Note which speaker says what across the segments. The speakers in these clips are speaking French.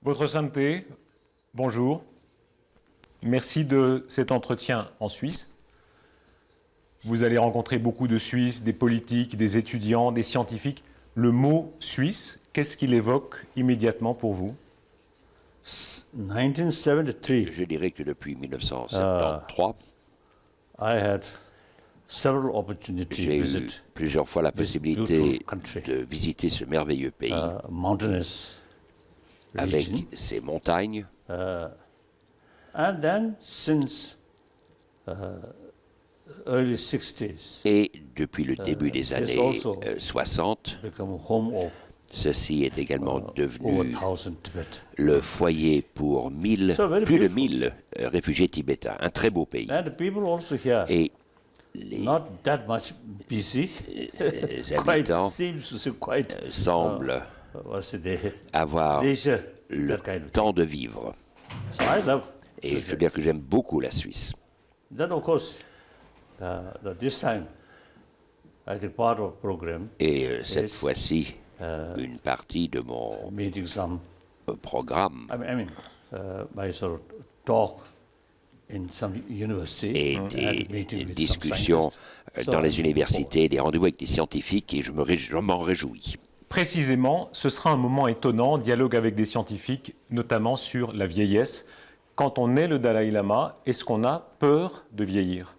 Speaker 1: Votre Sainteté, bonjour. Merci de cet entretien en Suisse. Vous allez rencontrer beaucoup de Suisses, des politiques, des étudiants, des scientifiques. Le mot suisse, qu'est-ce qu'il évoque immédiatement pour vous?
Speaker 2: 1973,
Speaker 3: Je dirais que depuis 1973,
Speaker 2: I had several opportunities
Speaker 3: j'ai
Speaker 2: to
Speaker 3: eu
Speaker 2: visit
Speaker 3: plusieurs fois la
Speaker 2: this
Speaker 3: possibilité
Speaker 2: beautiful country,
Speaker 3: de visiter ce merveilleux pays
Speaker 2: mountainous
Speaker 3: avec
Speaker 2: region.
Speaker 3: ses montagnes.
Speaker 2: And then since early 60s,
Speaker 3: Et depuis le début des années
Speaker 2: also
Speaker 3: 60,
Speaker 2: become home of
Speaker 3: ceci est également
Speaker 2: over
Speaker 3: devenu
Speaker 2: 1,000 Tibet.
Speaker 3: le foyer pour
Speaker 2: So very
Speaker 3: plus de
Speaker 2: beautiful.
Speaker 3: 1000 réfugiés tibétains. Un très beau pays.
Speaker 2: And the people also here,
Speaker 3: Et les
Speaker 2: not that much busy, quite
Speaker 3: habitants
Speaker 2: seems to say quite,
Speaker 3: semblent
Speaker 2: what's it,
Speaker 3: avoir
Speaker 2: leisure,
Speaker 3: le
Speaker 2: that kind of thing.
Speaker 3: temps de vivre.
Speaker 2: So I love
Speaker 3: Et je veux
Speaker 2: Switzerland.
Speaker 3: dire que j'aime beaucoup la Suisse.
Speaker 2: Then of course, this time, I think part of program
Speaker 3: Et cette
Speaker 2: Yes.
Speaker 3: fois-ci, une partie de mon
Speaker 2: meeting some,
Speaker 3: programme
Speaker 2: my sort of talk in some university
Speaker 3: et
Speaker 2: and
Speaker 3: des
Speaker 2: meeting with some
Speaker 3: discussions
Speaker 2: scientists.
Speaker 3: dans
Speaker 2: So
Speaker 3: les
Speaker 2: I'm
Speaker 3: universités, des rendez-vous avec des scientifiques et je m'en réjouis.
Speaker 1: Précisément, ce sera un moment étonnant, dialogue avec des scientifiques, notamment sur la vieillesse. Quand on est le Dalai Lama, est-ce qu'on a peur de vieillir?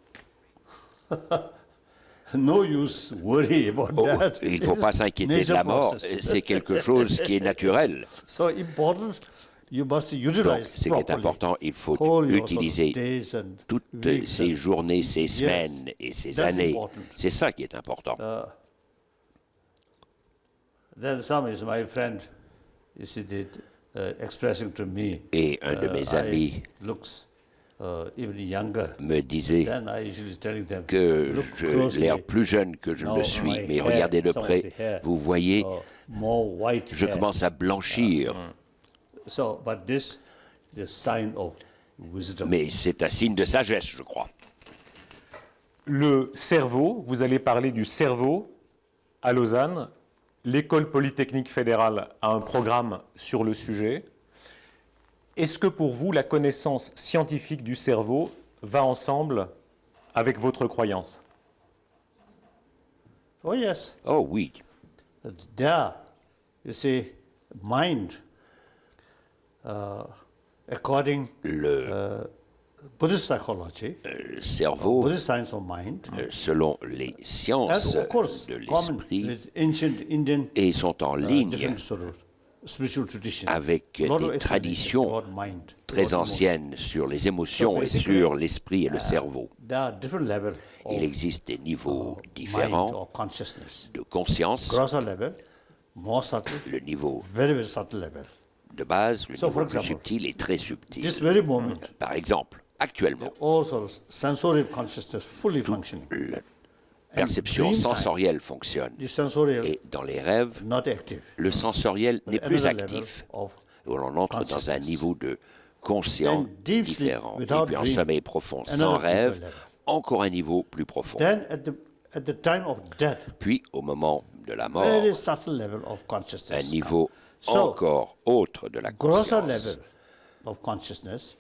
Speaker 2: No use worry about that.
Speaker 3: Il ne faut pas
Speaker 2: It is
Speaker 3: s'inquiéter de
Speaker 2: nature
Speaker 3: la mort,
Speaker 2: process.
Speaker 3: c'est quelque chose qui est naturel.
Speaker 2: So important, you must
Speaker 3: Donc,
Speaker 2: utilize
Speaker 3: ce qui est
Speaker 2: properly
Speaker 3: important, il faut
Speaker 2: all your sort of
Speaker 3: utiliser
Speaker 2: days and
Speaker 3: toutes
Speaker 2: weeks
Speaker 3: ces
Speaker 2: and-
Speaker 3: journées, ces semaines et ces
Speaker 2: that's
Speaker 3: années.
Speaker 2: important.
Speaker 3: C'est ça qui est important.
Speaker 2: Then some is my friend, you see, expressing to me.
Speaker 3: Et un de mes amis
Speaker 2: looks even younger.
Speaker 3: me disait
Speaker 2: Then I usually telling them
Speaker 3: que
Speaker 2: look
Speaker 3: j'ai
Speaker 2: closely.
Speaker 3: l'air plus jeune que je ne
Speaker 2: Now
Speaker 3: le suis,
Speaker 2: my
Speaker 3: mais
Speaker 2: hair,
Speaker 3: regardez de
Speaker 2: some of
Speaker 3: près,
Speaker 2: the hair,
Speaker 3: vous voyez,
Speaker 2: more white
Speaker 3: je
Speaker 2: hair.
Speaker 3: commence à blanchir.
Speaker 2: So, but this the sign of wisdom.
Speaker 3: Mais c'est un signe de sagesse, je crois.
Speaker 1: Le cerveau, vous allez parler du cerveau à Lausanne. L'École polytechnique fédérale a un programme sur le sujet. Est-ce que pour vous, la connaissance scientifique du cerveau va ensemble avec votre croyance?
Speaker 2: Oh yes,
Speaker 3: Oh oui,
Speaker 2: there you see mind. According
Speaker 3: le
Speaker 2: Buddhist psychology,
Speaker 3: cerveau,
Speaker 2: Buddhist science of mind,
Speaker 3: selon les
Speaker 2: and
Speaker 3: sciences
Speaker 2: of course
Speaker 3: de
Speaker 2: common
Speaker 3: l'esprit,
Speaker 2: with ancient Indian
Speaker 3: et sont en ligne
Speaker 2: different sort of spiritual tradition.
Speaker 3: avec
Speaker 2: A lot of
Speaker 3: des
Speaker 2: explanation
Speaker 3: traditions
Speaker 2: about mind,
Speaker 3: très
Speaker 2: about emotion.
Speaker 3: anciennes sur les émotions
Speaker 2: So
Speaker 3: et
Speaker 2: basically,
Speaker 3: sur l'esprit et le cerveau.
Speaker 2: There are different levels
Speaker 3: Il
Speaker 2: of
Speaker 3: existe des niveaux
Speaker 2: mind
Speaker 3: différents
Speaker 2: or consciousness.
Speaker 3: de conscience,
Speaker 2: Grosser level, more subtle,
Speaker 3: le niveau
Speaker 2: very very subtle level.
Speaker 3: de base, le
Speaker 2: So,
Speaker 3: niveau
Speaker 2: for
Speaker 3: plus
Speaker 2: example,
Speaker 3: subtil et très subtil.
Speaker 2: This very moment,
Speaker 3: Par exemple, actuellement,
Speaker 2: all sort of sensorial consciousness fully functioning.
Speaker 3: la perception
Speaker 2: dream time,
Speaker 3: sensorielle fonctionne.
Speaker 2: The sensorial
Speaker 3: Et dans les rêves,
Speaker 2: not active.
Speaker 3: le sensoriel n'est plus
Speaker 2: Another level
Speaker 3: actif.
Speaker 2: of
Speaker 3: Où l'on entre dans un
Speaker 2: consciousness.
Speaker 3: niveau de conscient
Speaker 2: Then deep sleep
Speaker 3: différent. Et
Speaker 2: without
Speaker 3: puis en
Speaker 2: dream,
Speaker 3: sommeil profond,
Speaker 2: another
Speaker 3: sans
Speaker 2: deeper
Speaker 3: rêve,
Speaker 2: level.
Speaker 3: encore un niveau plus profond.
Speaker 2: Then at the time of death,
Speaker 3: Puis au moment de la mort,
Speaker 2: very subtle level of
Speaker 3: un
Speaker 2: consciousness.
Speaker 3: niveau
Speaker 2: So,
Speaker 3: encore autre de la
Speaker 2: grosser
Speaker 3: conscience.
Speaker 2: level of consciousness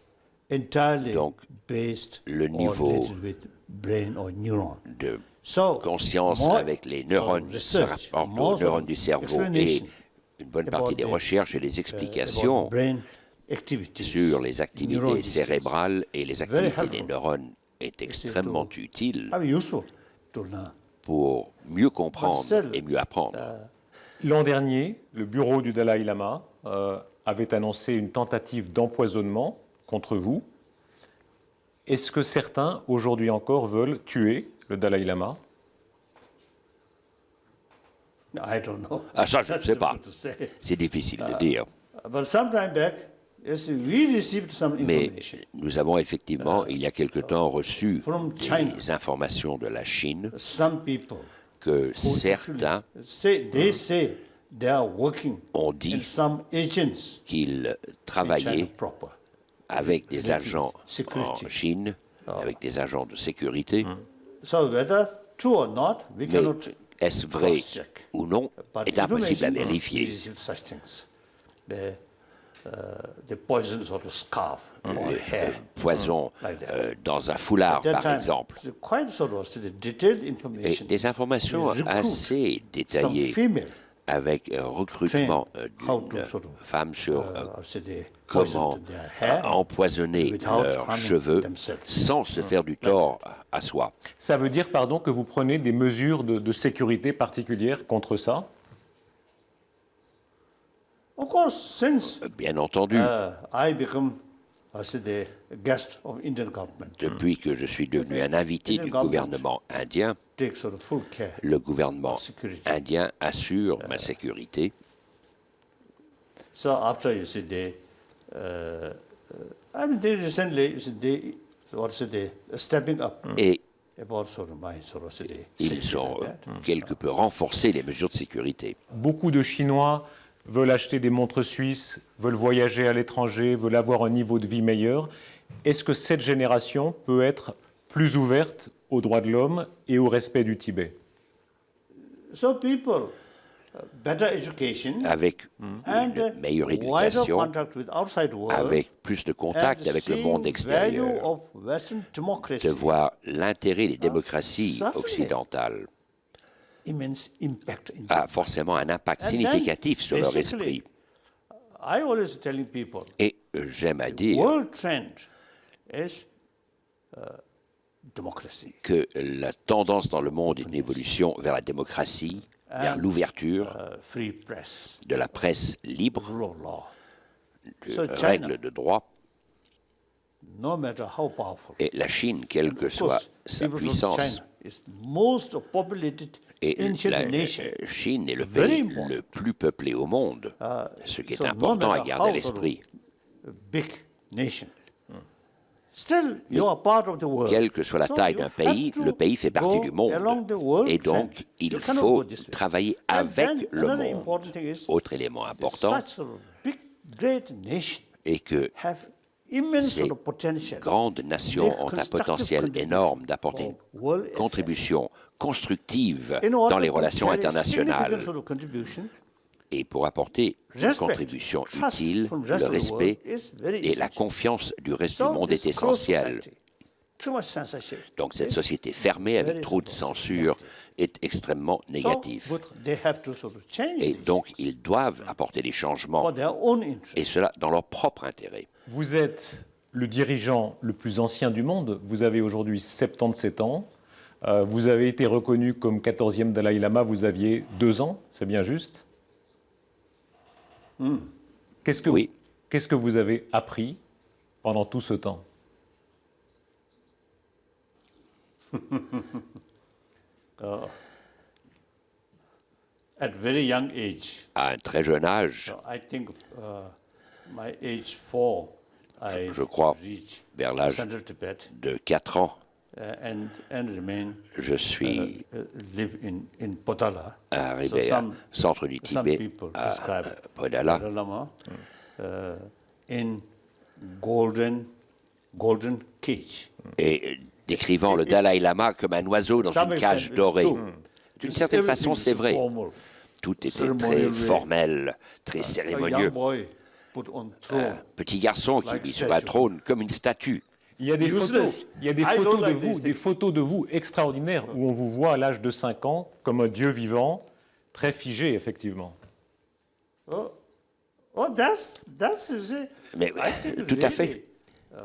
Speaker 2: entirely
Speaker 3: Donc,
Speaker 2: based
Speaker 3: le
Speaker 2: or
Speaker 3: niveau
Speaker 2: related with brain or neuron.
Speaker 3: De
Speaker 2: So,
Speaker 3: conscience
Speaker 2: more
Speaker 3: avec les neurones se
Speaker 2: research,
Speaker 3: rapportent
Speaker 2: more
Speaker 3: aux neurones du cerveau et
Speaker 2: explanation
Speaker 3: une bonne partie des
Speaker 2: about the,
Speaker 3: recherches et des
Speaker 2: about
Speaker 3: explications
Speaker 2: brain activities,
Speaker 3: sur les activités
Speaker 2: neurogenesis.
Speaker 3: cérébrales et les
Speaker 2: Very
Speaker 3: activités des
Speaker 2: helpful.
Speaker 3: neurones est extrêmement utile
Speaker 2: How useful to learn.
Speaker 3: pour mieux comprendre
Speaker 2: still,
Speaker 3: et mieux apprendre.
Speaker 1: L'an dernier, le bureau du Dalai Lama avait annoncé une tentative d'empoisonnement contre vous. Est-ce que certains, aujourd'hui encore, veulent tuer le Dalai Lama?
Speaker 2: I don't know.
Speaker 3: Ah, ça, je ne
Speaker 2: That's
Speaker 3: sais pas.
Speaker 2: difficult to say.
Speaker 3: C'est difficile de dire.
Speaker 2: But some time back, yes, we received some
Speaker 3: Mais
Speaker 2: information.
Speaker 3: nous avons effectivement, il y a quelque temps, reçu
Speaker 2: From China.
Speaker 3: des informations de la Chine
Speaker 2: Some people
Speaker 3: que
Speaker 2: who
Speaker 3: certains
Speaker 2: they say they are working
Speaker 3: ont
Speaker 2: in
Speaker 3: dit
Speaker 2: some agents
Speaker 3: qu'ils
Speaker 2: in China
Speaker 3: travaillaient
Speaker 2: proper.
Speaker 3: avec des agents
Speaker 2: Security.
Speaker 3: en Chine, avec des agents de sécurité.
Speaker 2: So whether true or not, we
Speaker 3: Mais
Speaker 2: cannot
Speaker 3: est-ce vrai
Speaker 2: cross-check.
Speaker 3: ou non
Speaker 2: But
Speaker 3: est impossible à
Speaker 2: information, we
Speaker 3: vérifier.
Speaker 2: received such things. the poison sort of scarf or hair.
Speaker 3: Poison
Speaker 2: Like that.
Speaker 3: dans un foulard,
Speaker 2: At that
Speaker 3: par
Speaker 2: time,
Speaker 3: exemple.
Speaker 2: it's quite sort of detailed
Speaker 3: Et
Speaker 2: information.
Speaker 3: des informations
Speaker 2: They recruit
Speaker 3: assez
Speaker 2: some
Speaker 3: détaillées
Speaker 2: female
Speaker 3: avec un recrutement
Speaker 2: how
Speaker 3: d'une
Speaker 2: to sort of,
Speaker 3: femme sur
Speaker 2: the
Speaker 3: comment
Speaker 2: poison their hair
Speaker 3: empoisonner
Speaker 2: without
Speaker 3: leurs
Speaker 2: harming
Speaker 3: cheveux
Speaker 2: themselves.
Speaker 3: sans se faire du tort à soi.
Speaker 1: Ça veut dire, pardon, que vous prenez des mesures de sécurité particulières contre ça?
Speaker 2: Of course, since
Speaker 3: Bien entendu,
Speaker 2: I become the guest of Indian government,
Speaker 3: depuis que je suis devenu un invité du gouvernement indien,
Speaker 2: take sort of full care.
Speaker 3: le gouvernement
Speaker 2: Sécurité.
Speaker 3: indien assure ma sécurité.
Speaker 2: So after you see they recently they stepping up
Speaker 3: Et
Speaker 2: about sort of my sort of the
Speaker 3: ils
Speaker 2: safety
Speaker 3: ont
Speaker 2: like that.
Speaker 3: quelque peu renforcé les mesures de sécurité.
Speaker 1: Beaucoup de Chinois veulent acheter des montres suisses, veulent voyager à l'étranger, veulent avoir un niveau de vie meilleur. Est-ce que cette génération peut être plus ouverte aux droits de l'homme et au respect du Tibet?
Speaker 2: So people better education
Speaker 3: Avec
Speaker 2: and
Speaker 3: une meilleure
Speaker 2: wider
Speaker 3: éducation,
Speaker 2: contact with outside world
Speaker 3: avec plus de
Speaker 2: and
Speaker 3: contact avec le monde
Speaker 2: seeing value
Speaker 3: extérieur,
Speaker 2: of Western democracy,
Speaker 3: de voir l'intérêt des démocraties
Speaker 2: certainly.
Speaker 3: occidentales
Speaker 2: immense impact in
Speaker 3: a forcément un impact
Speaker 2: And then,
Speaker 3: significatif sur leur
Speaker 2: basically,
Speaker 3: esprit.
Speaker 2: I always telling people
Speaker 3: Et j'aime à dire
Speaker 2: world trend is democracy.
Speaker 3: que la tendance dans le monde est une évolution vers la démocratie, vers l'ouverture
Speaker 2: Free press,
Speaker 3: de la presse libre,
Speaker 2: rule of law.
Speaker 3: de
Speaker 2: So China,
Speaker 3: règles de droit.
Speaker 2: no matter how powerful,
Speaker 3: Et la Chine, quelle que
Speaker 2: of
Speaker 3: soit
Speaker 2: course,
Speaker 3: sa
Speaker 2: people from
Speaker 3: puissance,
Speaker 2: China is most populated
Speaker 3: et
Speaker 2: ancient
Speaker 3: la
Speaker 2: nation.
Speaker 3: Chine est le
Speaker 2: Very
Speaker 3: pays
Speaker 2: important.
Speaker 3: le plus peuplé au monde, ce qui est
Speaker 2: So no
Speaker 3: important à
Speaker 2: matter
Speaker 3: garder à
Speaker 2: how
Speaker 3: l'esprit.
Speaker 2: sort of big nation. Still, you are part of the world.
Speaker 3: Quelle que soit la
Speaker 2: So
Speaker 3: taille
Speaker 2: you
Speaker 3: d'un pays,
Speaker 2: have to
Speaker 3: le pays fait partie
Speaker 2: go
Speaker 3: du monde.
Speaker 2: along the world
Speaker 3: Et donc,
Speaker 2: trend.
Speaker 3: il
Speaker 2: You cannot
Speaker 3: faut
Speaker 2: go this way.
Speaker 3: travailler
Speaker 2: And
Speaker 3: avec
Speaker 2: then
Speaker 3: le
Speaker 2: another
Speaker 3: monde.
Speaker 2: important thing is
Speaker 3: Autre élément important
Speaker 2: such sort of big, great nation
Speaker 3: est que
Speaker 2: have immense
Speaker 3: ces
Speaker 2: sort of potential.
Speaker 3: grandes nations
Speaker 2: Make
Speaker 3: ont un
Speaker 2: constructive
Speaker 3: potentiel
Speaker 2: contribution
Speaker 3: énorme d'apporter
Speaker 2: for
Speaker 3: une
Speaker 2: world affairs.
Speaker 3: contribution constructive
Speaker 2: In order
Speaker 3: dans les
Speaker 2: to
Speaker 3: relations
Speaker 2: carry
Speaker 3: internationales.
Speaker 2: significant sort of contribution,
Speaker 3: Et pour apporter une
Speaker 2: respect,
Speaker 3: contribution
Speaker 2: trust
Speaker 3: utile,
Speaker 2: from the
Speaker 3: le
Speaker 2: rest of the
Speaker 3: respect
Speaker 2: world is very
Speaker 3: et la
Speaker 2: essential.
Speaker 3: confiance du reste
Speaker 2: So
Speaker 3: du monde
Speaker 2: this
Speaker 3: est
Speaker 2: closed
Speaker 3: essentielle.
Speaker 2: society, too much censorship.
Speaker 3: Donc cette société fermée avec
Speaker 2: very
Speaker 3: trop de censure est extrêmement négative.
Speaker 2: So they have to sort of change
Speaker 3: Et
Speaker 2: these
Speaker 3: donc
Speaker 2: things
Speaker 3: ils doivent apporter des changements,
Speaker 2: for their own interest.
Speaker 3: et cela dans leur propre intérêt.
Speaker 1: Vous êtes le dirigeant le plus ancien du monde. Vous avez aujourd'hui 77 ans. Vous avez été reconnu comme 14e Dalai Lama. Vous aviez 2 ans, c'est bien juste? Qu'est-ce que vous avez appris pendant tout ce temps?
Speaker 2: At very young age,
Speaker 3: À un très jeune âge,
Speaker 2: I think my age 4, I
Speaker 3: je crois,
Speaker 2: reached
Speaker 3: vers l'âge
Speaker 2: Central Tibet
Speaker 3: de 4 ans,
Speaker 2: and remain
Speaker 3: je suis
Speaker 2: live in Potala.
Speaker 3: arrivé
Speaker 2: So
Speaker 3: au centre du
Speaker 2: some
Speaker 3: Tibet,
Speaker 2: people
Speaker 3: à
Speaker 2: describe
Speaker 3: Podala,
Speaker 2: Dalai Lama in golden cage.
Speaker 3: et décrivant le Dalai Lama comme un oiseau dans
Speaker 2: Some
Speaker 3: une cage
Speaker 2: extent, it's
Speaker 3: dorée.
Speaker 2: true.
Speaker 3: D'une certaine façon, c'est vrai.
Speaker 2: Formal.
Speaker 3: Tout était
Speaker 2: Ceremonial
Speaker 3: très
Speaker 2: way.
Speaker 3: formel, très
Speaker 2: A
Speaker 3: cérémonieux.
Speaker 2: young boy put on throne.
Speaker 3: Petit garçon qui
Speaker 2: Like
Speaker 3: vit sur un
Speaker 2: statue.
Speaker 3: trône comme une statue.
Speaker 1: Il y a des
Speaker 2: Useless.
Speaker 1: photos, il y a des
Speaker 2: I
Speaker 1: photos
Speaker 2: don't
Speaker 1: de
Speaker 2: like
Speaker 1: vous,
Speaker 2: these
Speaker 1: des
Speaker 2: things.
Speaker 1: photos de vous extraordinaires où on vous voit à l'âge de 5 ans comme un dieu vivant, très figé effectivement.
Speaker 2: Oh, that's
Speaker 3: Mais
Speaker 2: I think
Speaker 3: tout à
Speaker 2: really,
Speaker 3: fait.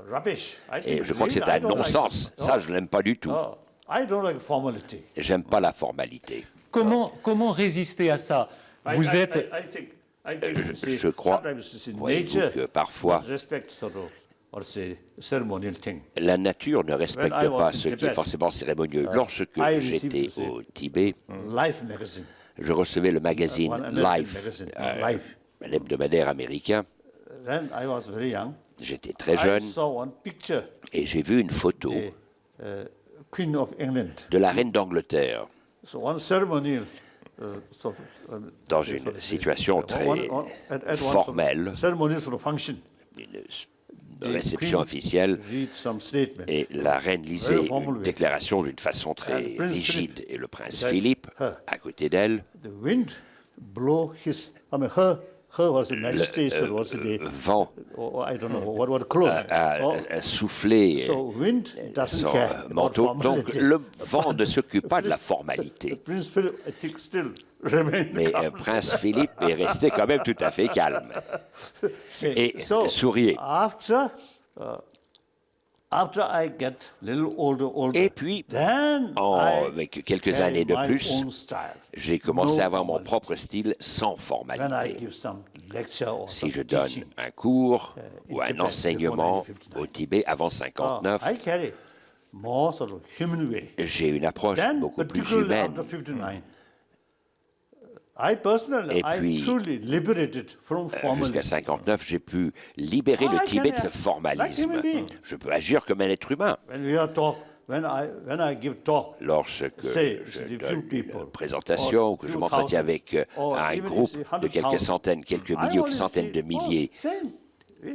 Speaker 2: Rubbish. I
Speaker 3: Et
Speaker 2: think
Speaker 3: je crois que
Speaker 2: really,
Speaker 3: c'est
Speaker 2: I
Speaker 3: un
Speaker 2: don't like
Speaker 3: non-sens.
Speaker 2: it.
Speaker 3: Ça, je ne l'aime pas du tout.
Speaker 2: Oh, I don't like formality.
Speaker 3: J'aime pas la formalité.
Speaker 1: Comment résister à ça? Vous êtes...
Speaker 2: I think
Speaker 3: je crois,
Speaker 2: sometimes it's in
Speaker 3: voyez-vous,
Speaker 2: nature
Speaker 3: que parfois,
Speaker 2: that respect sort of, or say ceremonial thing.
Speaker 3: la nature ne respecte
Speaker 2: When I was
Speaker 3: pas
Speaker 2: in
Speaker 3: ce qui est
Speaker 2: Tibet,
Speaker 3: forcément cérémonieux. Lorsque
Speaker 2: I
Speaker 3: j'étais
Speaker 2: received
Speaker 3: au Tibet,
Speaker 2: Life magazine.
Speaker 3: je recevais le magazine
Speaker 2: One American
Speaker 3: Life,
Speaker 2: magazine, Life.
Speaker 3: l'hebdomadaire américain.
Speaker 2: Then I was very young.
Speaker 3: J'étais très
Speaker 2: I
Speaker 3: jeune
Speaker 2: saw one picture,
Speaker 3: et j'ai vu une photo
Speaker 2: Queen of England.
Speaker 3: de la reine d'Angleterre
Speaker 2: So one ceremonial sort of,
Speaker 3: dans
Speaker 2: sort
Speaker 3: une
Speaker 2: of-
Speaker 3: situation très
Speaker 2: at one
Speaker 3: formelle,
Speaker 2: ceremonial sort of function.
Speaker 3: une réception officielle,
Speaker 2: Read some statement.
Speaker 3: et la reine lisait
Speaker 2: Very formal
Speaker 3: une
Speaker 2: way.
Speaker 3: déclaration d'une façon très
Speaker 2: And Prince
Speaker 3: rigide.
Speaker 2: Philip
Speaker 3: Et le prince
Speaker 2: beside
Speaker 3: Philippe,
Speaker 2: her.
Speaker 3: à côté d'elle,
Speaker 2: The wind blow was the magistrates, was the
Speaker 3: vent
Speaker 2: I don't know what close.
Speaker 3: a soufflé
Speaker 2: So wind doesn't
Speaker 3: son
Speaker 2: care about
Speaker 3: manteau. Donc
Speaker 2: formality.
Speaker 3: le vent ne s'occupe pas de la formalité.
Speaker 2: Prince Philip, I think, still remain
Speaker 3: Mais
Speaker 2: calm.
Speaker 3: Prince Philippe est resté quand même tout à fait calme et
Speaker 2: So
Speaker 3: souriait.
Speaker 2: After I get little older,
Speaker 3: Et puis,
Speaker 2: then
Speaker 3: avec quelques années de plus, j'ai commencé à avoir mon
Speaker 2: formality.
Speaker 3: propre style sans
Speaker 2: When I
Speaker 3: formalité.
Speaker 2: give some lecture or
Speaker 3: Si
Speaker 2: some
Speaker 3: je donne
Speaker 2: teaching,
Speaker 3: un cours
Speaker 2: in
Speaker 3: ou un
Speaker 2: Tibet
Speaker 3: enseignement
Speaker 2: before 1959,
Speaker 3: au Tibet avant 59,
Speaker 2: I carry more sort of human way.
Speaker 3: j'ai une approche
Speaker 2: Then,
Speaker 3: beaucoup plus
Speaker 2: particularly
Speaker 3: humaine.
Speaker 2: after 59, I personally,
Speaker 3: Et puis,
Speaker 2: I truly liberated from formalism.
Speaker 3: Jusqu'à 59, j'ai pu libérer le
Speaker 2: I
Speaker 3: Tibet de
Speaker 2: can
Speaker 3: ce
Speaker 2: act
Speaker 3: formalisme.
Speaker 2: like human being.
Speaker 3: Je peux agir comme un être humain.
Speaker 2: When I give talk,
Speaker 3: Lorsque
Speaker 2: say,
Speaker 3: je
Speaker 2: to the
Speaker 3: donne
Speaker 2: few
Speaker 3: une
Speaker 2: people,
Speaker 3: présentation
Speaker 2: or
Speaker 3: ou que je
Speaker 2: few
Speaker 3: m'entretiens
Speaker 2: thousands,
Speaker 3: avec
Speaker 2: or
Speaker 3: un
Speaker 2: even
Speaker 3: groupe
Speaker 2: if it's
Speaker 3: de quelques
Speaker 2: 100,000,
Speaker 3: centaines, quelques
Speaker 2: I
Speaker 3: milliers ou
Speaker 2: always
Speaker 3: centaines de
Speaker 2: feel,
Speaker 3: milliers,
Speaker 2: same.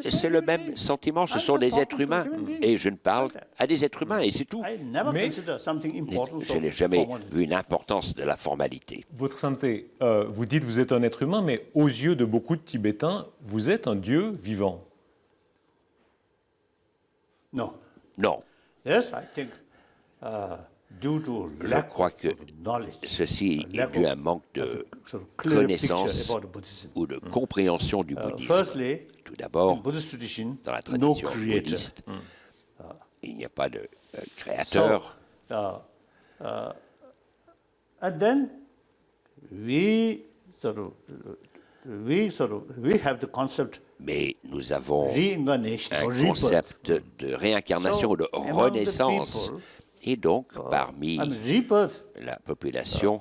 Speaker 3: c'est le même sentiment, ce sont des êtres humains. Et je ne parle à des êtres humains, et c'est tout.
Speaker 2: I never
Speaker 1: Mais-
Speaker 2: consider something important.
Speaker 3: Je n'ai jamais vu une importance de la formalité.
Speaker 1: Votre sainteté, vous dites que vous êtes un être humain, mais aux yeux de beaucoup de Tibétains, vous êtes un Dieu vivant.
Speaker 2: No.
Speaker 3: Non,
Speaker 2: Yes, I think due to
Speaker 3: je
Speaker 2: lack
Speaker 3: crois
Speaker 2: of
Speaker 3: que
Speaker 2: sort of knowledge,
Speaker 3: ceci est
Speaker 2: lack
Speaker 3: dû à
Speaker 2: of-
Speaker 3: un manque
Speaker 2: of
Speaker 3: de
Speaker 2: a sort of clear
Speaker 3: connaissance
Speaker 2: picture about Buddhism.
Speaker 3: ou de compréhension du bouddhisme.
Speaker 2: Firstly,
Speaker 3: Tout
Speaker 2: in
Speaker 3: d'abord,
Speaker 2: Buddhist tradition,
Speaker 3: dans la
Speaker 2: no
Speaker 3: tradition
Speaker 2: creator.
Speaker 3: bouddhiste, il n'y a pas de créateur.
Speaker 2: And then we have the concept
Speaker 3: Mais nous avons
Speaker 2: reincarnation
Speaker 3: un
Speaker 2: or rebirth.
Speaker 3: concept de réincarnation ou de
Speaker 2: So, among the
Speaker 3: renaissance.
Speaker 2: people,
Speaker 3: Et donc, parmi
Speaker 2: rebirth,
Speaker 3: la population,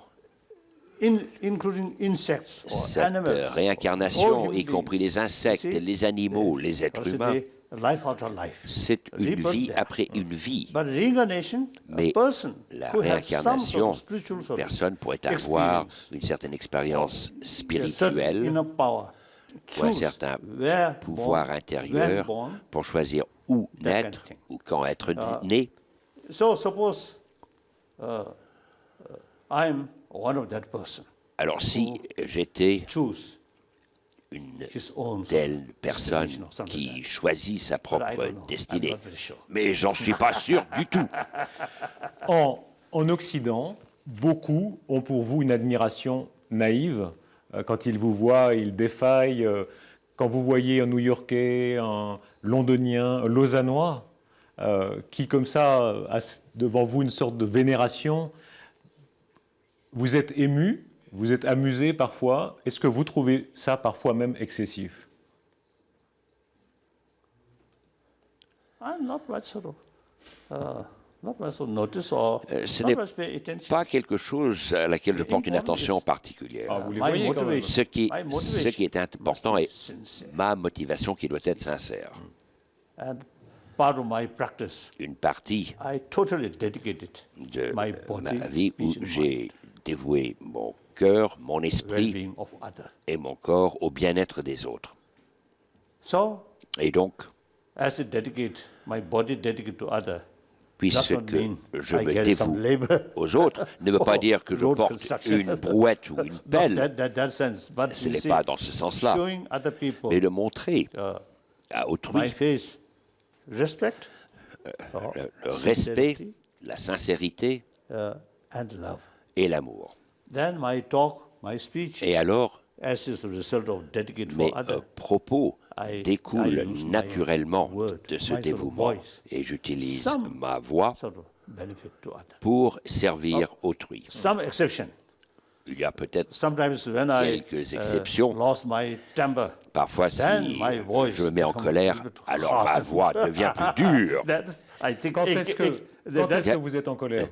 Speaker 2: including insects or
Speaker 3: cette
Speaker 2: animals,
Speaker 3: réincarnation,
Speaker 2: all
Speaker 3: y
Speaker 2: human
Speaker 3: compris
Speaker 2: beings,
Speaker 3: les insectes,
Speaker 2: you see,
Speaker 3: les animaux, les êtres humains,
Speaker 2: life after life.
Speaker 3: c'est une
Speaker 2: Rebirth
Speaker 3: vie
Speaker 2: there.
Speaker 3: après une vie.
Speaker 2: But reincarnation,
Speaker 3: Mais
Speaker 2: a person
Speaker 3: la
Speaker 2: who has some sort
Speaker 3: réincarnation,
Speaker 2: of spiritual sort of
Speaker 3: personne pourrait avoir
Speaker 2: experience,
Speaker 3: une certaine expérience
Speaker 2: a certain
Speaker 3: spirituelle
Speaker 2: inner power,
Speaker 3: ou un
Speaker 2: choose
Speaker 3: certain
Speaker 2: where
Speaker 3: pouvoir
Speaker 2: born, when
Speaker 3: intérieur
Speaker 2: born.
Speaker 3: pour choisir où
Speaker 2: That kind
Speaker 3: naître
Speaker 2: of thing.
Speaker 3: ou quand être né.
Speaker 2: So suppose I'm one of that person.
Speaker 3: Alors si j'étais
Speaker 2: Choose
Speaker 3: une
Speaker 2: his own
Speaker 3: telle personne
Speaker 2: destination or something like
Speaker 3: qui
Speaker 2: that.
Speaker 3: choisit sa
Speaker 2: But I
Speaker 3: propre
Speaker 2: don't know. I'm
Speaker 3: destinée,
Speaker 2: not very sure.
Speaker 3: mais j'en suis pas sûr du tout.
Speaker 1: En Occident, beaucoup ont pour vous une admiration naïve. Quand ils vous voient, ils défaillent. Quand vous voyez un New-Yorkais, un Londonien, un Lausannois, qui comme ça a devant vous une sorte de vénération, vous êtes ému, vous êtes amusé parfois. Est-ce que vous trouvez ça parfois même excessif?
Speaker 2: I'm not much sort of notice or
Speaker 3: Ce
Speaker 2: not
Speaker 3: n'est
Speaker 2: much pay attention.
Speaker 3: Pas quelque chose à laquelle je porte une
Speaker 2: important
Speaker 3: attention
Speaker 2: is-
Speaker 3: particulière.
Speaker 1: Ah, vous les
Speaker 2: My
Speaker 1: voyez quand même.
Speaker 2: motivation. My
Speaker 3: Ce
Speaker 2: motivation
Speaker 3: qui est important est
Speaker 2: sincere.
Speaker 3: ma motivation qui doit être sincère.
Speaker 2: And part of my practice,
Speaker 3: Une partie
Speaker 2: I totally dedicated
Speaker 3: de
Speaker 2: my
Speaker 3: ma
Speaker 2: body,
Speaker 3: vie où
Speaker 2: speech, and
Speaker 3: j'ai dévoué mon cœur, mon esprit
Speaker 2: well-being of others.
Speaker 3: et mon corps au bien-être des autres.
Speaker 2: So,
Speaker 3: Et donc,
Speaker 2: as I dedicate my body dedicated to others, does
Speaker 3: puisque
Speaker 2: not mean
Speaker 3: je
Speaker 2: I
Speaker 3: me
Speaker 2: carry some
Speaker 3: dévoue
Speaker 2: labor.
Speaker 3: aux autres, ne veut pas
Speaker 2: or
Speaker 3: dire que je
Speaker 2: road
Speaker 3: porte
Speaker 2: construction.
Speaker 3: une brouette ou une
Speaker 2: Not
Speaker 3: pelle,
Speaker 2: that sense, but
Speaker 3: ce
Speaker 2: you
Speaker 3: n'est
Speaker 2: see,
Speaker 3: pas dans ce sens-là,
Speaker 2: showing other people
Speaker 3: mais de montrer à
Speaker 2: my
Speaker 3: autrui
Speaker 2: face, respect,
Speaker 3: le respect, la sincérité
Speaker 2: and love.
Speaker 3: et l'amour.
Speaker 2: Then my talk, my speech,
Speaker 3: Et alors,
Speaker 2: as is the result of dedicated
Speaker 3: mes
Speaker 2: for others,
Speaker 3: propos
Speaker 2: I
Speaker 3: découlent
Speaker 2: use my
Speaker 3: naturellement
Speaker 2: word,
Speaker 3: de ce
Speaker 2: my sort of
Speaker 3: dévouement
Speaker 2: voice.
Speaker 3: et j'utilise
Speaker 2: Some
Speaker 3: ma voix
Speaker 2: sort of benefit to others.
Speaker 3: pour servir autrui.
Speaker 2: Some exception.
Speaker 3: Il y a peut-être
Speaker 2: Sometimes when I
Speaker 3: quelques exceptions.
Speaker 2: lost my temper,
Speaker 3: Parfois, si
Speaker 2: then my voice
Speaker 3: je me mets en
Speaker 2: become
Speaker 3: colère,
Speaker 2: a little bit
Speaker 3: alors ma
Speaker 2: hard.
Speaker 3: voix devient plus dure.
Speaker 2: That's, I think,
Speaker 1: Quand est-ce que vous êtes en colère?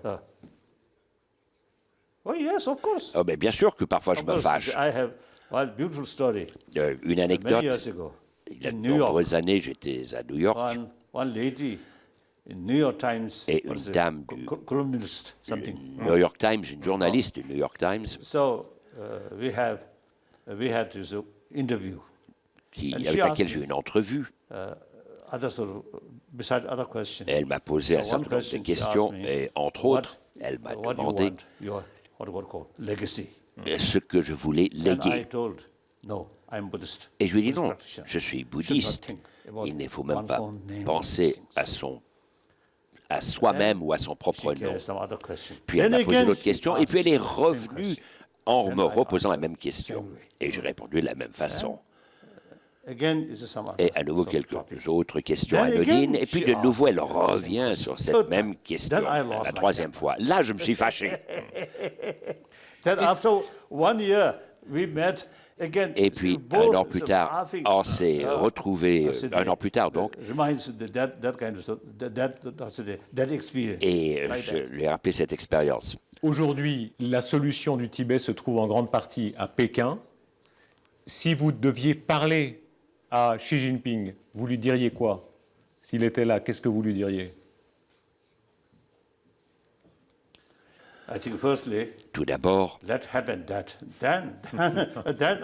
Speaker 2: Oh yes, of course.
Speaker 3: Oh, mais bien sûr que parfois je
Speaker 2: Of
Speaker 3: me
Speaker 2: course,
Speaker 3: fâche.
Speaker 2: I have one beautiful story.
Speaker 3: Une
Speaker 2: Many
Speaker 3: anecdote,
Speaker 2: years ago,
Speaker 3: il y a
Speaker 2: in
Speaker 3: de
Speaker 2: New York,
Speaker 3: nombreuses années, j'étais à New York
Speaker 2: one lady in New York Times,
Speaker 3: Et
Speaker 2: what
Speaker 3: une
Speaker 2: is it,
Speaker 3: dame du-
Speaker 2: columnist, something.
Speaker 3: New York Times, une journaliste du New York Times,
Speaker 2: So we had this interview. And
Speaker 3: avec
Speaker 2: she
Speaker 3: laquelle
Speaker 2: asked
Speaker 3: j'ai eu
Speaker 2: me,
Speaker 3: une entrevue.
Speaker 2: Other sort of, beside other questions.
Speaker 3: Elle m'a posé un
Speaker 2: So one
Speaker 3: certain nombre de
Speaker 2: question she
Speaker 3: questions
Speaker 2: asked me,
Speaker 3: et entre
Speaker 2: what-
Speaker 3: autres, elle m'a
Speaker 2: what do you
Speaker 3: demandé
Speaker 2: want your what call legacy.
Speaker 3: ce que je voulais
Speaker 2: And I
Speaker 3: léguer.
Speaker 2: told, no, I'm Buddhist.
Speaker 3: Et je lui ai dit
Speaker 2: Buddhist
Speaker 3: non,
Speaker 2: practitioner.
Speaker 3: je suis
Speaker 2: Should not
Speaker 3: bouddhiste.
Speaker 2: think about
Speaker 3: Il ne faut même
Speaker 2: one's
Speaker 3: pas
Speaker 2: own name,
Speaker 3: penser
Speaker 2: these things.
Speaker 3: à soi-même ou à son
Speaker 2: She
Speaker 3: propre nom.
Speaker 2: carried some other question.
Speaker 3: Puis elle
Speaker 2: Then
Speaker 3: m'a posé
Speaker 2: again,
Speaker 3: une autre
Speaker 2: she
Speaker 3: question et puis elle est
Speaker 2: asked the same
Speaker 3: revenue
Speaker 2: question.
Speaker 3: en
Speaker 2: Then
Speaker 3: me
Speaker 2: I
Speaker 3: reposant la
Speaker 2: answered
Speaker 3: même question.
Speaker 2: the same way.
Speaker 3: Et j'ai répondu de la même façon.
Speaker 2: Again, is some other
Speaker 3: Et à nouveau
Speaker 2: sort of
Speaker 3: quelques
Speaker 2: topic.
Speaker 3: autres questions
Speaker 2: Then again,
Speaker 3: anodines. Et puis
Speaker 2: she
Speaker 3: de nouveau, elle
Speaker 2: asked the same
Speaker 3: revient
Speaker 2: question.
Speaker 3: sur cette
Speaker 2: Third
Speaker 3: même
Speaker 2: time.
Speaker 3: question.
Speaker 2: Then I lost
Speaker 3: La
Speaker 2: my
Speaker 3: troisième
Speaker 2: temper.
Speaker 3: fois. Là, je me suis fâché.
Speaker 2: Then after 1 year, we met again.
Speaker 3: Et puis,
Speaker 2: both
Speaker 3: un an plus tard,
Speaker 2: laughing.
Speaker 3: on s'est retrouvés,
Speaker 2: c'est
Speaker 3: un
Speaker 2: des-
Speaker 3: an plus tard donc,
Speaker 2: Reminds that kind of that experience.
Speaker 3: et
Speaker 2: like
Speaker 3: je
Speaker 2: that.
Speaker 3: lui ai rappelé cette expérience.
Speaker 1: Aujourd'hui, la solution du Tibet se trouve en grande partie à Pékin. Si vous deviez parler à Xi Jinping, vous lui diriez quoi? S'il était là, qu'est-ce que vous lui diriez?
Speaker 2: I think firstly,
Speaker 3: Tout d'abord,
Speaker 2: let happen that. Then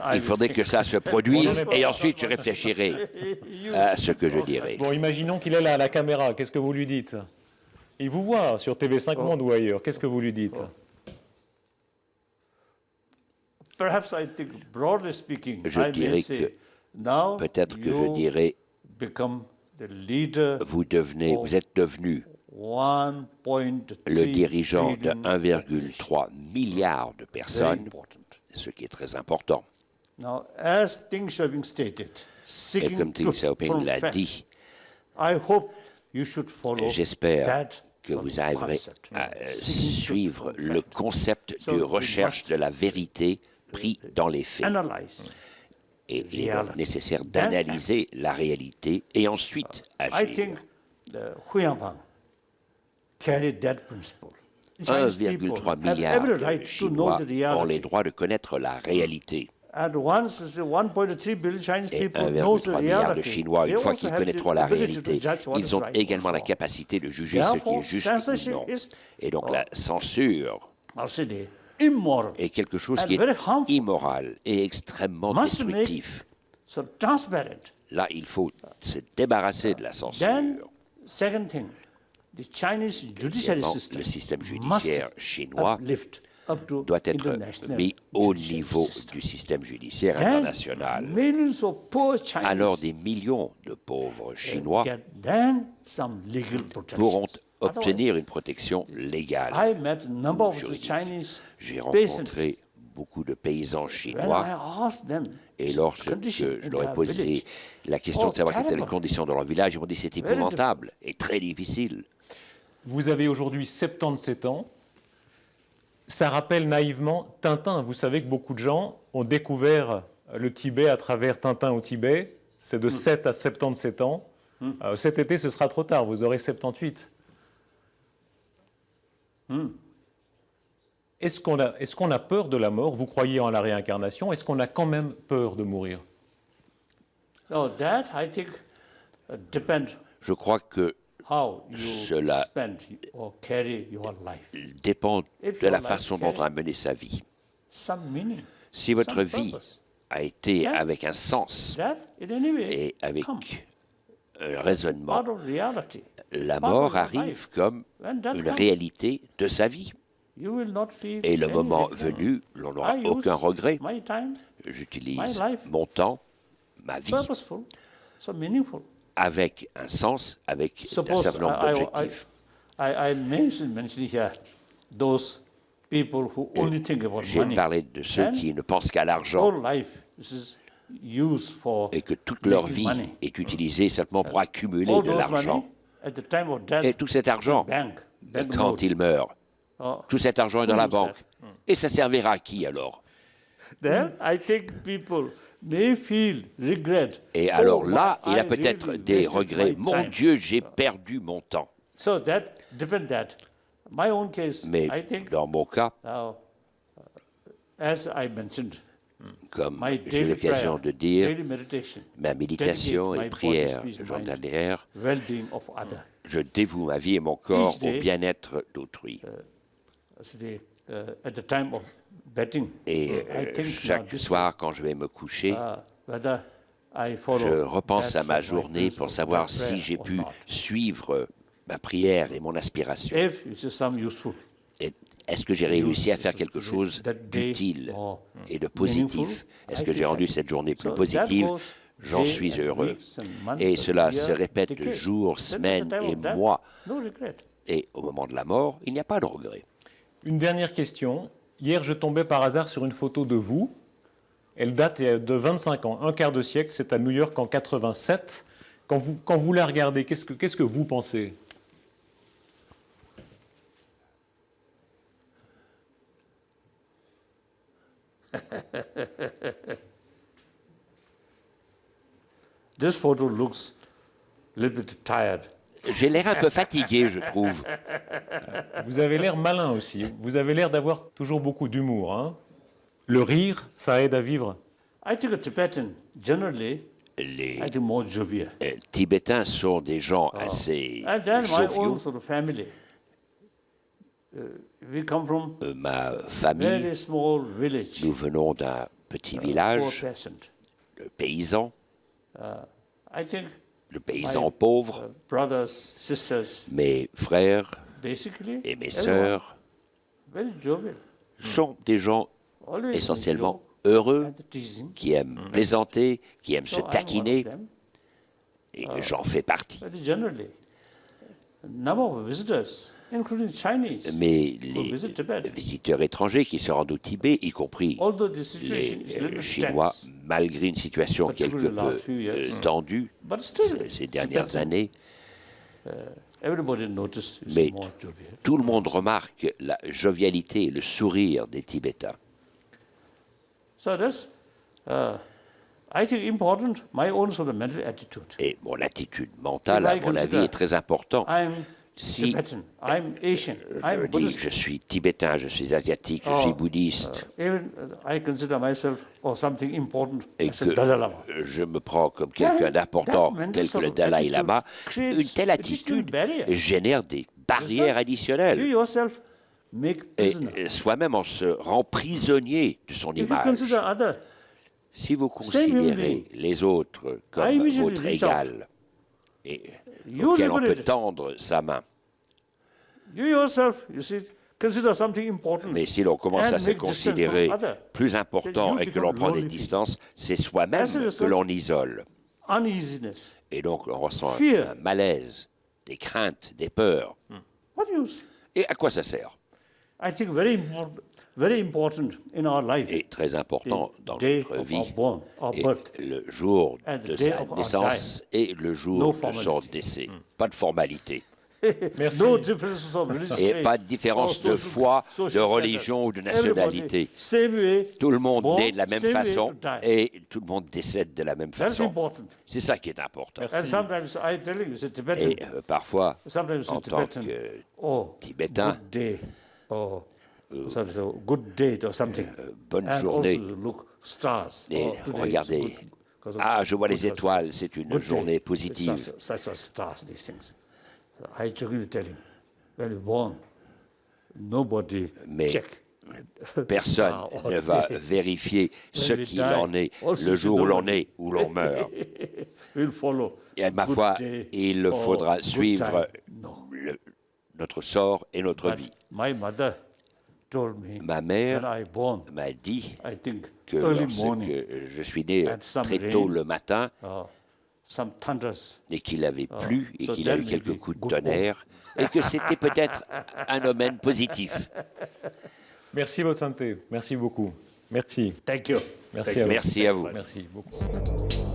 Speaker 2: I
Speaker 3: il faudrait que ça se produise et ensuite je réfléchirai à ce que je dirai.
Speaker 1: Bon, imaginons qu'il est là à la caméra, qu'est-ce que vous lui dites? Il vous voit sur TV5 Monde ou ailleurs, qu'est-ce que vous lui dites?
Speaker 2: Perhaps I think broadly speaking,
Speaker 3: Je
Speaker 2: I may
Speaker 3: dirais
Speaker 2: say,
Speaker 3: que
Speaker 2: now
Speaker 3: peut-être que je
Speaker 2: you
Speaker 3: dirais,
Speaker 2: become the leader,
Speaker 3: vous êtes devenu
Speaker 2: 1.3
Speaker 3: le dirigeant de
Speaker 2: billion
Speaker 3: 1,3 milliard de
Speaker 2: Very
Speaker 3: personnes,
Speaker 2: important.
Speaker 3: ce qui est très important.
Speaker 2: Now, as Deng Xiaoping stated,
Speaker 3: Et
Speaker 2: seeking
Speaker 3: comme Deng
Speaker 2: truth
Speaker 3: Xiaoping
Speaker 2: from
Speaker 3: l'a
Speaker 2: fact,
Speaker 3: dit,
Speaker 2: I hope you should follow
Speaker 3: j'espère
Speaker 2: that
Speaker 3: que
Speaker 2: sort
Speaker 3: vous
Speaker 2: of
Speaker 3: arriverez
Speaker 2: concept.
Speaker 3: à
Speaker 2: Seeking truth
Speaker 3: suivre
Speaker 2: from
Speaker 3: le
Speaker 2: fact.
Speaker 3: concept
Speaker 2: So
Speaker 3: de
Speaker 2: we
Speaker 3: recherche
Speaker 2: must
Speaker 3: de la vérité pris dans les faits.
Speaker 2: Analyze.
Speaker 3: Et il est donc
Speaker 2: reality.
Speaker 3: nécessaire
Speaker 2: Then
Speaker 3: d'analyser la réalité et ensuite
Speaker 2: I
Speaker 3: agir.
Speaker 2: think the Huiyangpang carried that principle. The Chinese people
Speaker 3: 1,3
Speaker 2: have
Speaker 3: milliard
Speaker 2: every
Speaker 3: de
Speaker 2: right to know
Speaker 3: Chinois
Speaker 2: the
Speaker 3: ont les
Speaker 2: reality.
Speaker 3: droits de connaître la réalité.
Speaker 2: And once 1.3 billion Chinese
Speaker 3: Et
Speaker 2: people knows the
Speaker 3: 1,3 milliard de
Speaker 2: reality,
Speaker 3: Chinois,
Speaker 2: they
Speaker 3: une fois
Speaker 2: also
Speaker 3: qu'ils
Speaker 2: have the
Speaker 3: connaîtront la
Speaker 2: ability to
Speaker 3: réalité,
Speaker 2: judge what is
Speaker 3: ils ont
Speaker 2: right or
Speaker 3: également la
Speaker 2: wrong.
Speaker 3: capacité de juger ce qui est
Speaker 2: Therefore,
Speaker 3: juste ou
Speaker 2: censorship
Speaker 3: non.
Speaker 2: is
Speaker 3: Et donc la censure
Speaker 2: considered immoral,
Speaker 3: est quelque chose
Speaker 2: and
Speaker 3: qui
Speaker 2: very
Speaker 3: est
Speaker 2: harmful.
Speaker 3: immoral et extrêmement
Speaker 2: Must make
Speaker 3: destructif.
Speaker 2: so transparent.
Speaker 3: Là, il faut se débarrasser de la censure.
Speaker 2: Then, second thing, the Chinese judiciary
Speaker 3: Deuxièmement,
Speaker 2: system
Speaker 3: le système
Speaker 2: must
Speaker 3: judiciaire chinois
Speaker 2: uplift up to
Speaker 3: doit être
Speaker 2: international
Speaker 3: mis au
Speaker 2: judicial
Speaker 3: niveau
Speaker 2: system.
Speaker 3: du système judiciaire
Speaker 2: Then,
Speaker 3: international.
Speaker 2: millions of poor Chinese
Speaker 3: Alors des millions de pauvres Chinois
Speaker 2: get then some legal protection.
Speaker 3: pourront obtenir une protection légale.
Speaker 2: I met a number of the
Speaker 3: juridique.
Speaker 2: Chinese
Speaker 3: J'ai
Speaker 2: peasants.
Speaker 3: rencontré beaucoup de paysans
Speaker 2: When
Speaker 3: chinois
Speaker 2: I asked them
Speaker 3: et lorsque
Speaker 2: conditions
Speaker 3: je
Speaker 2: in
Speaker 3: leur ai
Speaker 2: their
Speaker 3: posé
Speaker 2: village,
Speaker 3: la question de savoir quelles étaient les
Speaker 2: terrible.
Speaker 3: conditions dans leur village, ils m'ont dit que c'était
Speaker 2: Very
Speaker 3: épouvantable et très difficile.
Speaker 1: Vous avez aujourd'hui 77 ans. Ça rappelle naïvement Tintin. Vous savez que beaucoup de gens ont découvert le Tibet à travers Tintin au Tibet. C'est de 7 à 77 ans. Cet été, ce sera trop tard. Vous aurez 78. Est-ce qu'on a peur de la mort? Vous croyez en la réincarnation? Est-ce qu'on a quand même peur de mourir?
Speaker 2: So that I think depends
Speaker 3: Je crois que
Speaker 2: how you
Speaker 3: Cela-
Speaker 2: spend or carry your life.
Speaker 3: dépend
Speaker 2: If
Speaker 3: de
Speaker 2: your
Speaker 3: la
Speaker 2: life
Speaker 3: façon dont on a mené sa vie.
Speaker 2: Some meaning,
Speaker 3: Si votre
Speaker 2: some
Speaker 3: vie
Speaker 2: purpose.
Speaker 3: a été
Speaker 2: Yeah.
Speaker 3: avec un sens
Speaker 2: That in any way
Speaker 3: et avec
Speaker 2: come
Speaker 3: un raisonnement,
Speaker 2: part of reality.
Speaker 3: la
Speaker 2: part
Speaker 3: mort
Speaker 2: of your
Speaker 3: arrive
Speaker 2: life.
Speaker 3: comme
Speaker 2: When that
Speaker 3: une
Speaker 2: comes,
Speaker 3: réalité de sa vie.
Speaker 2: you will not feel
Speaker 3: Et le
Speaker 2: any
Speaker 3: moment
Speaker 2: regret.
Speaker 3: venu, l'on n'aura
Speaker 2: I
Speaker 3: aucun
Speaker 2: use
Speaker 3: regret.
Speaker 2: my time
Speaker 3: J'utilise
Speaker 2: my life.
Speaker 3: mon temps, ma vie,
Speaker 2: purposeful, so meaningful.
Speaker 3: avec un sens, avec un
Speaker 2: Suppose
Speaker 3: certain nombre d'objectifs.
Speaker 2: I mention here those people who only think about
Speaker 3: J'ai
Speaker 2: money.
Speaker 3: parlé de ceux
Speaker 2: And
Speaker 3: qui ne pensent qu'à l'argent
Speaker 2: whole life this is used for
Speaker 3: et que toute leur
Speaker 2: making
Speaker 3: vie
Speaker 2: money.
Speaker 3: est utilisée simplement pour accumuler
Speaker 2: All
Speaker 3: de
Speaker 2: those
Speaker 3: l'argent.
Speaker 2: money at the time of death,
Speaker 3: Et tout cet argent,
Speaker 2: bank
Speaker 3: quand
Speaker 2: note.
Speaker 3: il meurt,
Speaker 2: Oh,
Speaker 3: tout cet argent est dans la
Speaker 2: knows
Speaker 3: banque. Et ça servira à qui alors?
Speaker 2: then I think people may feel regret.
Speaker 3: Et
Speaker 2: Oh,
Speaker 3: alors là,
Speaker 2: why
Speaker 3: il a
Speaker 2: I
Speaker 3: peut-être
Speaker 2: really
Speaker 3: des
Speaker 2: wasted
Speaker 3: regrets.
Speaker 2: my
Speaker 3: Mon
Speaker 2: time.
Speaker 3: Dieu, j'ai perdu mon temps.
Speaker 2: So that depends that. My own case,
Speaker 3: Mais
Speaker 2: I think,
Speaker 3: dans mon cas,
Speaker 2: as I mentioned,
Speaker 3: comme
Speaker 2: my
Speaker 3: j'ai eu
Speaker 2: daily
Speaker 3: l'occasion
Speaker 2: prayer,
Speaker 3: de dire,
Speaker 2: daily meditation,
Speaker 3: ma méditation
Speaker 2: dedicate
Speaker 3: et
Speaker 2: my
Speaker 3: prière
Speaker 2: body, speech, mind,
Speaker 3: journalière,
Speaker 2: well-being of others.
Speaker 3: je dévoue ma vie et mon corps
Speaker 2: Each
Speaker 3: au
Speaker 2: day,
Speaker 3: bien-être d'autrui.
Speaker 2: So at the time of betting,
Speaker 3: Et
Speaker 2: I think now
Speaker 3: chaque
Speaker 2: this
Speaker 3: soir, quand je vais me coucher,
Speaker 2: whether I follow
Speaker 3: je repense
Speaker 2: that
Speaker 3: à ma
Speaker 2: for my
Speaker 3: journée pour
Speaker 2: principle,
Speaker 3: savoir
Speaker 2: that
Speaker 3: si
Speaker 2: prayer
Speaker 3: j'ai
Speaker 2: or
Speaker 3: pu
Speaker 2: not.
Speaker 3: suivre ma prière et mon aspiration.
Speaker 2: If it is some useful,
Speaker 3: Et est-ce que j'ai réussi à faire quelque chose d'utile et de positif? Est-ce que j'ai rendu cette journée plus positive? J'en suis heureux. Et cela se répète jours, semaines et mois. Et au moment de la mort, il n'y a pas de regret.
Speaker 1: Une dernière question. Hier, je tombais par hasard sur une photo de vous. Elle date de 25 ans, un quart de siècle. C'est à New York en 87. Quand vous la regardez, qu'est-ce que vous pensez?
Speaker 2: This photo looks a little bit tired.
Speaker 3: J'ai l'air un peu fatigué, je trouve.
Speaker 1: Vous avez l'air malin aussi. Vous avez l'air d'avoir toujours beaucoup d'humour. Hein? Le rire, ça aide à vivre.
Speaker 2: I think a Tibetan, generally,
Speaker 3: Les
Speaker 2: I think more jovial.
Speaker 3: Tibétains sont des gens assez
Speaker 2: And then my
Speaker 3: joviaux.
Speaker 2: own sort of family. We come from
Speaker 3: Ma
Speaker 2: a
Speaker 3: famille,
Speaker 2: very small village,
Speaker 3: nous venons d'un petit
Speaker 2: poor
Speaker 3: village,
Speaker 2: peasant.
Speaker 3: le paysan,
Speaker 2: I think
Speaker 3: le paysan pauvre.
Speaker 2: brothers, sisters,
Speaker 3: Mes frères
Speaker 2: basically,
Speaker 3: et mes
Speaker 2: everyone,
Speaker 3: sœurs
Speaker 2: very jovial.
Speaker 3: sont des gens
Speaker 2: Always
Speaker 3: essentiellement
Speaker 2: joke
Speaker 3: heureux,
Speaker 2: and teasing.
Speaker 3: qui aiment plaisanter, qui aiment
Speaker 2: So
Speaker 3: se
Speaker 2: I'm one of
Speaker 3: taquiner,
Speaker 2: them.
Speaker 3: et j'en fais partie.
Speaker 2: But generally, number of visitors, including Chinese,
Speaker 3: Mais
Speaker 2: who
Speaker 3: les
Speaker 2: visit Tibet,
Speaker 3: visiteurs étrangers qui se rendent au Tibet, y compris
Speaker 2: although the situation is a
Speaker 3: les
Speaker 2: little bit
Speaker 3: Chinois,
Speaker 2: tense,
Speaker 3: malgré une situation quelque
Speaker 2: particularly the
Speaker 3: peu
Speaker 2: last few years,
Speaker 3: tendue
Speaker 2: but still,
Speaker 3: ces dernières
Speaker 2: Tibetan,
Speaker 3: années,
Speaker 2: everybody noticed it's
Speaker 3: Mais
Speaker 2: more jovial.
Speaker 3: tout le monde remarque la jovialité, le sourire des Tibétains.
Speaker 2: So that's, I think, important. My own sort of mental attitude.
Speaker 3: Et mon attitude mentale, à
Speaker 2: If I
Speaker 3: mon avis,
Speaker 2: consider
Speaker 3: est très importante.
Speaker 2: I'm
Speaker 3: Si
Speaker 2: Tibetan, I'm Asian,
Speaker 3: je
Speaker 2: I'm
Speaker 3: dis
Speaker 2: Buddhist.
Speaker 3: je suis tibétain, je suis asiatique, je suis bouddhiste,
Speaker 2: Even I consider myself or something important
Speaker 3: et
Speaker 2: as a
Speaker 3: que
Speaker 2: Dalai Lama.
Speaker 3: je me prends comme quelqu'un d'important,
Speaker 2: that mental
Speaker 3: tel que
Speaker 2: sort
Speaker 3: le
Speaker 2: of
Speaker 3: Dalai
Speaker 2: attitude
Speaker 3: Lama,
Speaker 2: creates
Speaker 3: une telle
Speaker 2: additional
Speaker 3: attitude
Speaker 2: barriers.
Speaker 3: génère des barrières
Speaker 2: You
Speaker 3: additionnelles.
Speaker 2: yourself make
Speaker 3: Et
Speaker 2: prisoner.
Speaker 3: soi-même, on se rend prisonnier de son
Speaker 2: If you
Speaker 3: image.
Speaker 2: consider other,
Speaker 3: Si vous
Speaker 2: Same human
Speaker 3: considérez
Speaker 2: being.
Speaker 3: les autres
Speaker 2: I
Speaker 3: comme
Speaker 2: immediately
Speaker 3: votre
Speaker 2: reach
Speaker 3: égal et
Speaker 2: You
Speaker 3: auquel on peut
Speaker 2: liberated.
Speaker 3: tendre sa main,
Speaker 2: you yourself, you see, consider something important.
Speaker 3: mais si l'on commence
Speaker 2: and
Speaker 3: à se
Speaker 2: make distance from
Speaker 3: considérer
Speaker 2: other,
Speaker 3: plus important
Speaker 2: you
Speaker 3: et que l'on
Speaker 2: become
Speaker 3: prend des
Speaker 2: lonely
Speaker 3: distances, c'est soi-même
Speaker 2: As a
Speaker 3: que
Speaker 2: result,
Speaker 3: l'on isole.
Speaker 2: uneasiness.
Speaker 3: Et donc on ressent
Speaker 2: Fear.
Speaker 3: un malaise, des craintes, des peurs.
Speaker 2: What do you see?
Speaker 3: Et à quoi ça sert?
Speaker 2: I think very important in our life.
Speaker 3: Et très important dans
Speaker 2: day
Speaker 3: notre
Speaker 2: of
Speaker 3: vie.
Speaker 2: our born, our
Speaker 3: Et
Speaker 2: birth.
Speaker 3: le jour
Speaker 2: And the
Speaker 3: de
Speaker 2: day
Speaker 3: sa
Speaker 2: of our
Speaker 3: naissance et le jour
Speaker 2: No
Speaker 3: de son
Speaker 2: formality.
Speaker 3: décès. Pas de formalité.
Speaker 1: Merci.
Speaker 2: No differences of religious
Speaker 3: Et
Speaker 2: faith
Speaker 3: pas de différence
Speaker 2: or
Speaker 3: de
Speaker 2: social-
Speaker 3: foi, de
Speaker 2: social
Speaker 3: religion ou de
Speaker 2: status. Everybody,
Speaker 3: nationalité.
Speaker 2: same way,
Speaker 3: Tout le monde
Speaker 2: born,
Speaker 3: naît de la même
Speaker 2: same way
Speaker 3: façon
Speaker 2: to die.
Speaker 3: et tout le monde décède de la même
Speaker 2: That's
Speaker 3: façon.
Speaker 2: important.
Speaker 3: C'est ça qui est important.
Speaker 2: And sometimes I tell you, it's a Tibetan.
Speaker 3: Et parfois,
Speaker 2: Sometimes
Speaker 3: en
Speaker 2: it's
Speaker 3: tant
Speaker 2: Tibetan.
Speaker 3: que
Speaker 2: Oh,
Speaker 3: Tibétain,
Speaker 2: good day. Oh, sorry, so good date or something.
Speaker 3: bonne
Speaker 2: And
Speaker 3: journée.
Speaker 2: also look stars.
Speaker 3: Et
Speaker 2: Oh, today is
Speaker 3: regardez,
Speaker 2: good because of
Speaker 3: ah, je vois les
Speaker 2: good
Speaker 3: étoiles, c'est une
Speaker 2: good day.
Speaker 3: journée
Speaker 2: It's
Speaker 3: positive.
Speaker 2: Such as stars, these things. So I jokingly tell him, when you're born, nobody
Speaker 3: Mais
Speaker 2: check.
Speaker 3: Personne
Speaker 2: Star or
Speaker 3: ne va
Speaker 2: day.
Speaker 3: vérifier ce
Speaker 2: we
Speaker 3: qu'il
Speaker 2: die,
Speaker 3: en est
Speaker 2: also
Speaker 3: le
Speaker 2: see
Speaker 3: jour où l'on
Speaker 2: nobody.
Speaker 3: est ou l'on meurt.
Speaker 2: We'll follow.
Speaker 3: Et ma
Speaker 2: good
Speaker 3: foi,
Speaker 2: day
Speaker 3: il
Speaker 2: or
Speaker 3: faudra
Speaker 2: good
Speaker 3: suivre
Speaker 2: time. No.
Speaker 3: notre sort et notre
Speaker 2: But
Speaker 3: vie.
Speaker 2: my mother told me
Speaker 3: Ma
Speaker 2: when
Speaker 3: mère
Speaker 2: I born,
Speaker 3: m'a dit
Speaker 2: I think
Speaker 3: que
Speaker 2: early
Speaker 3: lorsque
Speaker 2: morning,
Speaker 3: je suis né
Speaker 2: and some
Speaker 3: très tôt
Speaker 2: rain.
Speaker 3: le matin
Speaker 2: some thunders.
Speaker 3: et qu'il avait plu et
Speaker 2: so
Speaker 3: qu'il a
Speaker 2: that
Speaker 3: eu
Speaker 2: may
Speaker 3: quelques
Speaker 2: be
Speaker 3: coups de
Speaker 2: good
Speaker 3: tonnerre et que c'était peut-être un domaine positif.
Speaker 1: Merci, votre sainteté. Merci beaucoup. Merci.
Speaker 2: Thank you.
Speaker 1: Merci à vous.
Speaker 3: Merci à vous.
Speaker 1: Merci beaucoup.